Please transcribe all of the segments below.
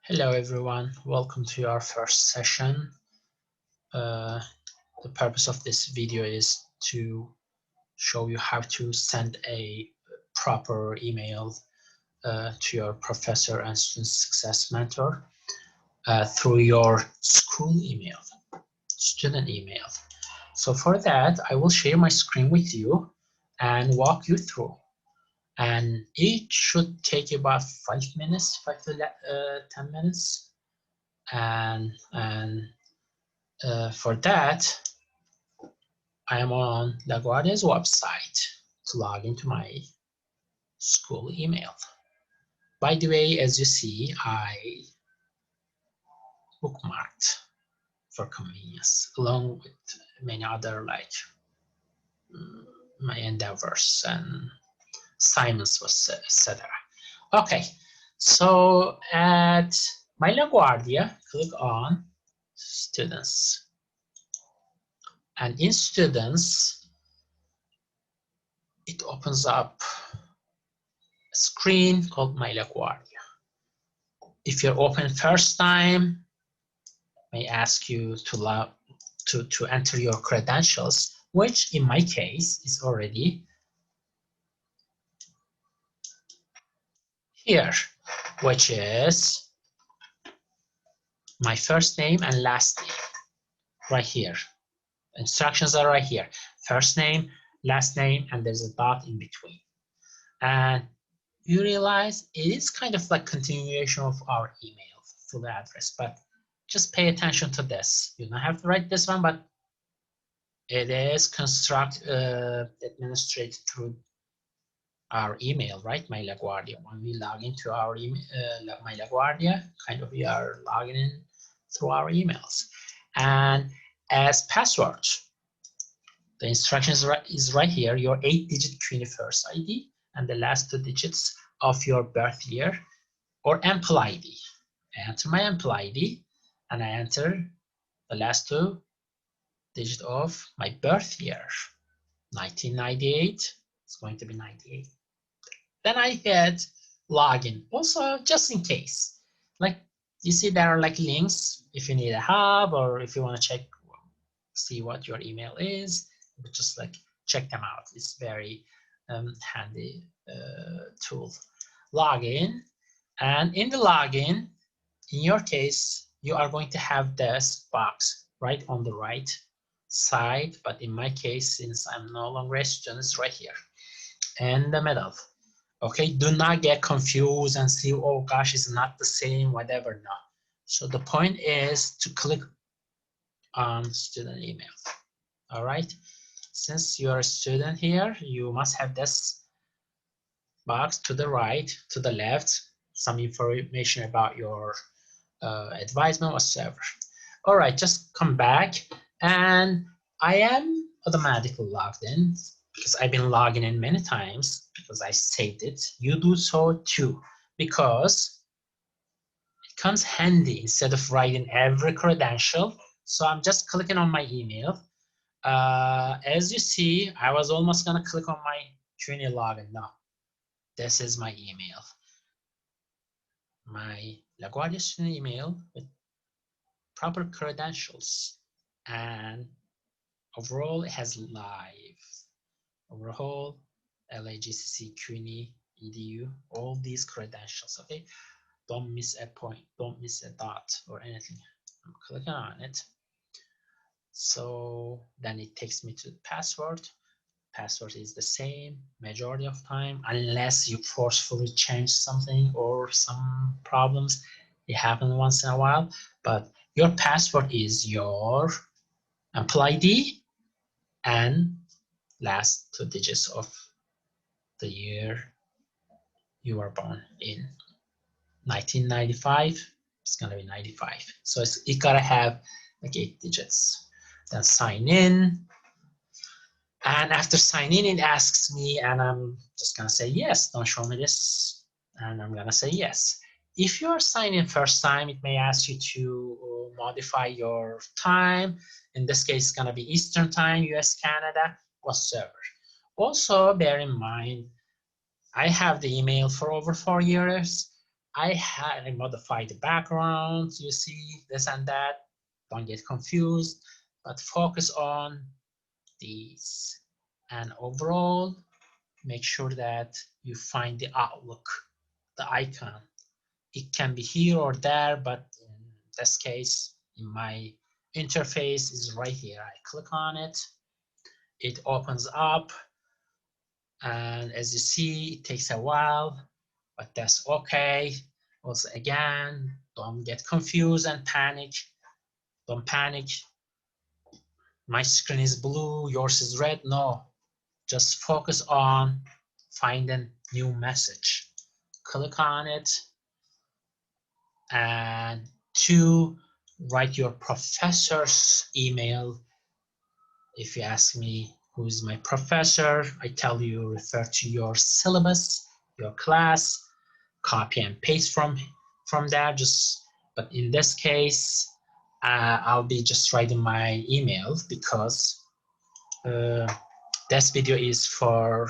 Hello everyone, welcome to our first session. The purpose of this video is to show you how to send a proper email to your professor and student success mentor through your school email, student email. So for that, I will share my screen with you and walk you through. And it should take about 5 minutes, 5 to 10 minutes. And for that, I am on LaGuardia's website to log into my school email. By the way, as you see, I bookmarked for convenience, along with many other like my endeavors and assignments, etc. Okay, so at my LaGuardia, click on Students. And in Students, it opens up a screen called My LaGuardia. If you're open first time, may ask you to enter your credentials, which in my case is already here, which is my first name and last name right here. Instructions are right here. First name, last name, and there's a dot in between. And you realize it is kind of like continuation of our email, full address, but just pay attention to this. You don't have to write this one, but it is administrated through our email, right? My LaGuardia. When we log into our email, My LaGuardia, kind of we are logging in through our emails. And as password, the instructions is right here, your 8-digit QUINIFERSE ID and the last 2 digits of your birth year or EMPL ID. I enter my EMPL ID and I enter the last 2 digits of my birth year, 1998. It's going to be 98. Then I hit login. Also, just in case, like you see, there are like links if you need a hub or if you want to check, see what your email is. But just like check them out. It's very handy tool. Login, and in the login, in your case, you are going to have this box right on the right side. But in my case, since I'm no longer a student, it's right here in the middle. Okay, do not get confused and see, oh gosh, it's not the same, whatever. No. So the point is to click on student email. All right. Since you're a student here, you must have this box to the right, to the left, some information about your advisement, whatsoever. All right, just come back, and I am automatically logged in because I've been logging in many times because I saved it. You do so too, because it comes handy instead of writing every credential. So I'm just clicking on my email. As you see, I was almost gonna click on my Trini login. No, this is my email. My LaGuardia Student email with proper credentials, and overall it has live. Overall, LAGCC, CUNY, EDU, all these credentials, okay? Don't miss a point, don't miss a dot or anything. I'm clicking on it. So then it takes me to the password. Password is the same majority of time, unless you forcefully change something or some problems. It happens once in a while, but your password is your EMPL ID and last 2 digits of the year you were born in. 1995, it's gonna be 95. So it gotta have like 8 digits. Then sign in. And after signing in, it asks me, and I'm just gonna say yes, don't show me this. And I'm gonna say yes. If you are signing first time, it may ask you to modify your time. In this case, it's gonna be Eastern time, US, Canada, whatsoever. Also, bear in mind, I have the email for over 4 years. I modified the background, you see this and that. Don't get confused, but focus on these. And overall, make sure that you find the Outlook, the icon. It can be here or there, but in this case, in my interface is right here. I click on it, it opens up, and as you see, it takes a while, but that's okay. Also, again, don't get confused and panic. Don't panic. My screen is blue, yours is red. No, just focus on finding new message. Click on it, and to write your professor's email. If you ask me who is my professor, I tell you refer to your syllabus, your class, copy and paste from there. But in this case, I'll be just writing my email because this video is for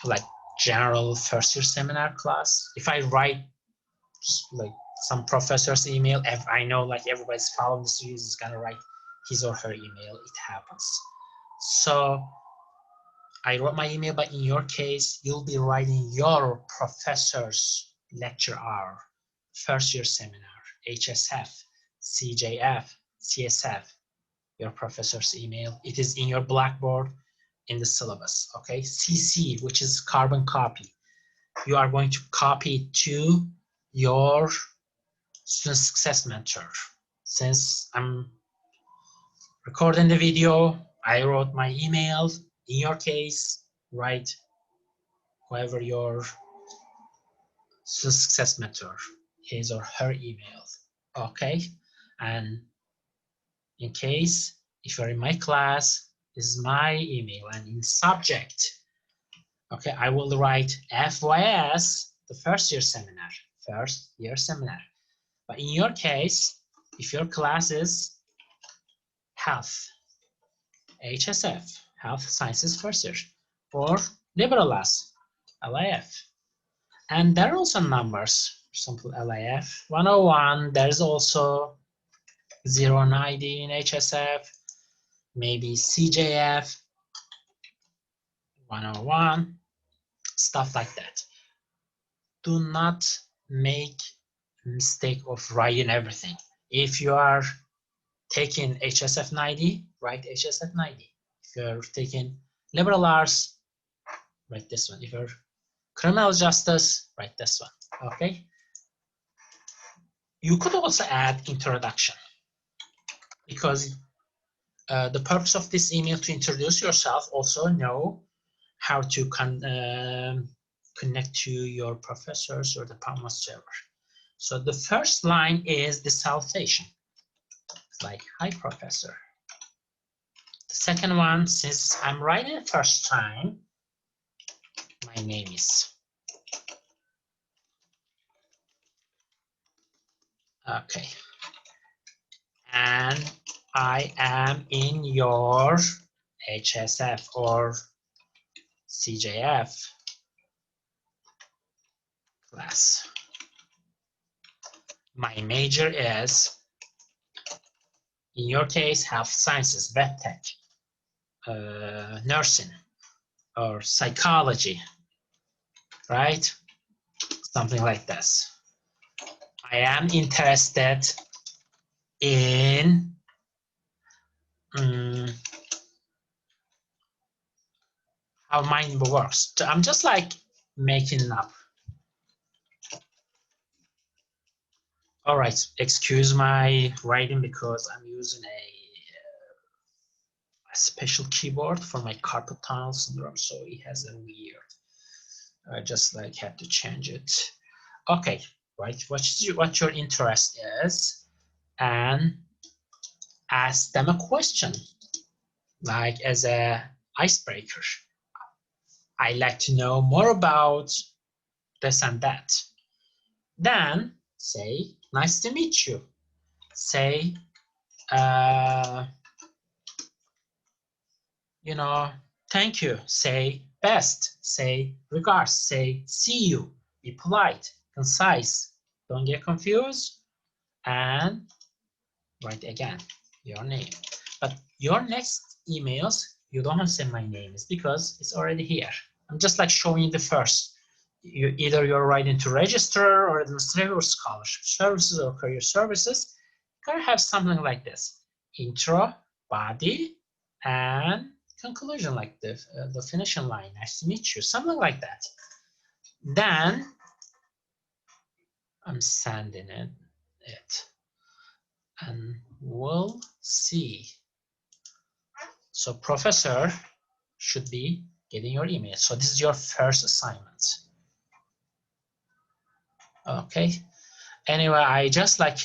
like general first year seminar class. If I write like some professor's email, if I know like everybody's following the series is gonna write his or her email, it happens. So I wrote my email, but in your case, you'll be writing your professor's lecture hour, first year seminar, HSF, CJF, CSF, your professor's email. It is in your Blackboard in the syllabus, okay? CC, which is carbon copy. You are going to copy it to your student success mentor. Since I'm recording the video, I wrote my email. In your case, write whoever your student success mentor, his or her email. Okay, and in case if you're in my class, this is my email, and in subject, okay, I will write FYS, the first year seminar, But in your case, if your class is health, HSF, health sciences first year, or liberal arts, LIF. And there are also numbers, for example, LIF 101, there's also 090 in HSF, maybe CJF 101, stuff like that. Do not make a mistake of writing everything. If you are taking HSF 90, write HSF 90. If you're taking liberal arts, write this one. If you're criminal justice, write this one, okay? You could also add introduction because the purpose of this email to introduce yourself, also know how to connect to your professors or department server. So the first line is the salutation. It's like, hi, professor. The second one, since I'm writing it first time, my name is. Okay. And I am in your HSF or CJF class. My major is, in your case, health sciences, vet tech, nursing, or psychology, right? Something like this. I am interested in how mind works. I'm just like making up. All right, excuse my writing because I'm using a special keyboard for my carpal tunnel syndrome, so it has a weird. I just like had to change it. Okay, right. What your interest is, and ask them a question, like as a icebreaker. I like to know more about this and that. Then say, nice to meet you. Say, you know, thank you. Say best. Say regards. Say see you. Be polite. concise. Don't get confused, and write again your name. But your next emails, you don't have to say my name. It's because it's already here. I'm just like showing you the first. Either you're writing to register or administrative or scholarship services or career services. You gotta have something like this: intro, body, and conclusion, like the finishing line. Nice to meet you, something like that. Then I'm sending it, and we'll see. So professor should be getting your email. So this is your first assignment. Okay. Anyway, I just like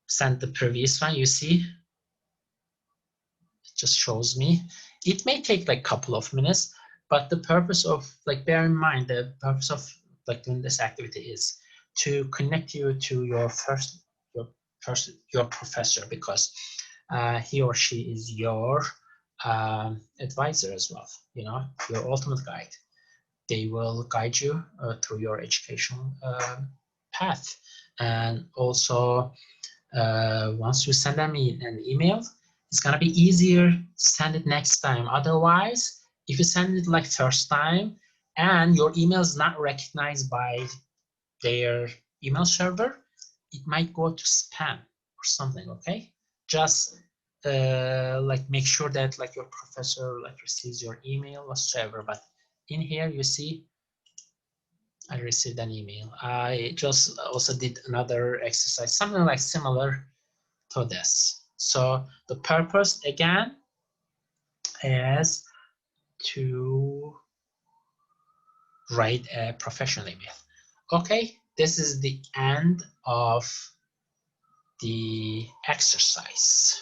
sent the previous one. You see, it just shows me. It may take like a couple of minutes, but the purpose of, like, bear in mind, the purpose of like doing this activity is to connect you to your professor, because he or she is your advisor as well, you know, your ultimate guide. They will guide you through your educational path. And also, once you send them an email, it's gonna be easier to send it next time. Otherwise, if you send it like first time and your email is not recognized by their email server, it might go to spam or something. Okay, just like make sure that like your professor like receives your email whatsoever. But in here you see I received an email. I just also did another exercise, something like similar to this. So the purpose again is to write a professional email. Okay, this is the end of the exercise.